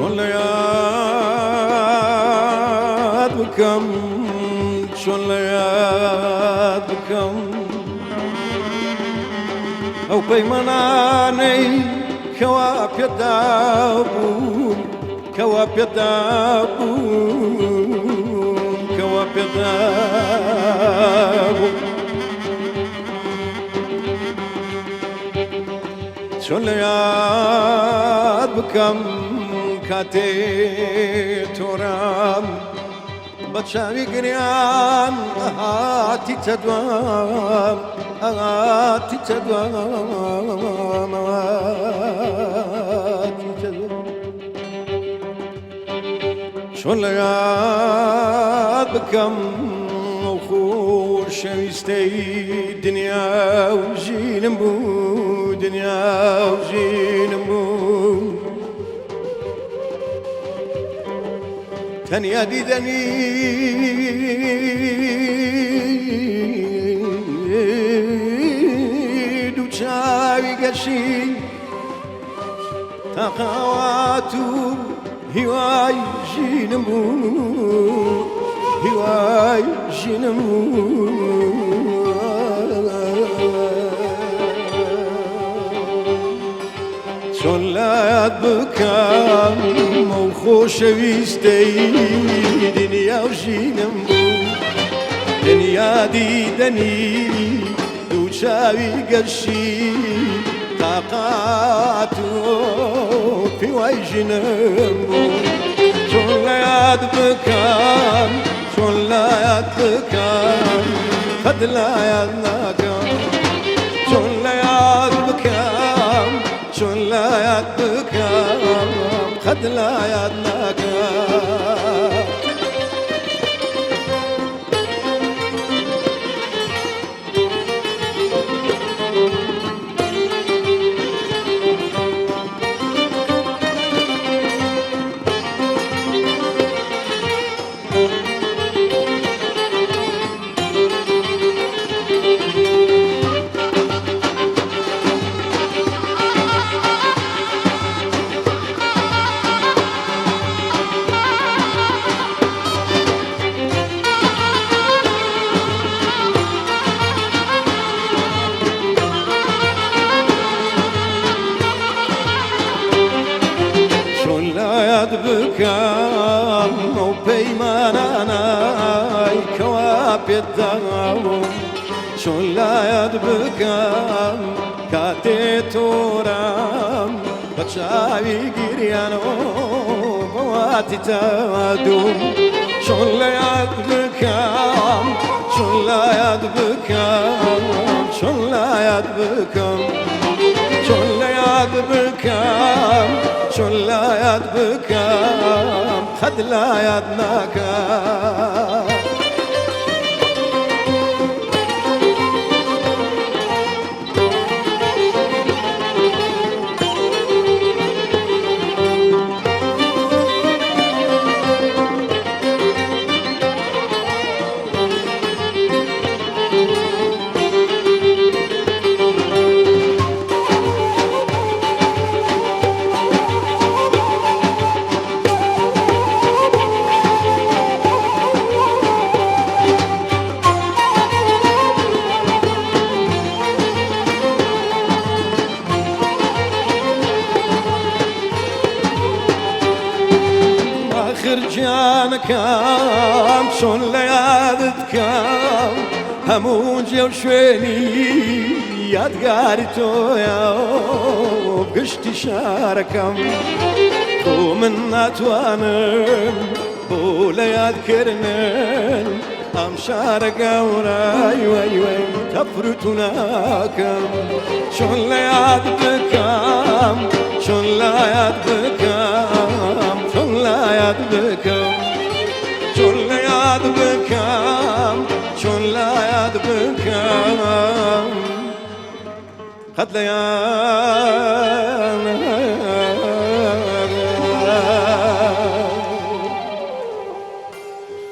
شون لیاد بکم شون لیاد بکم او پیمانانی کوا پیدا بوم کوا پیدا بوم کوا پیدا بوم شون لیاد بکم کاتی تورام بچاوی گریان آتی تدوام آتی تدوام آتی تدوام شون لیاد بکم خوش شویستی دنیا و جینم بود دنیا و جینم بود تنیا دیدنی دوچاوی گشی تاقاواتو هیوای جینم بود هیوای جینم شون لیاد بکم و خوشویستی دنیا و جینم بود دنیا دیدنی دوچاوی گشی طاقاتو پیوای جینم بود شون لیاد بکم شون لیاد بکم خد لیاد نکم شون لیاد بکم شون لیاد بکم خد لیاد نکم بكم وبيماناي كواب الداو شون لايد بكم كاتي تورام بتشاوي جريانو بواتي تادوم شون لايد بكم شون لايد بكم شون لايد بكم شون لايد بكم شون لايد بكم خد لايد نكم جانكم شون ليادتكم همون جو شويني يادقاري تويا وبقشتي شاركم ومن ناتوانم بولا يذكرنن أم شارك وراي وي وي تفرتناكم شون ليادتكم شون ليادتكم شون ليادتكم شون ليادتكم شون ليادتكم قد ليادتكم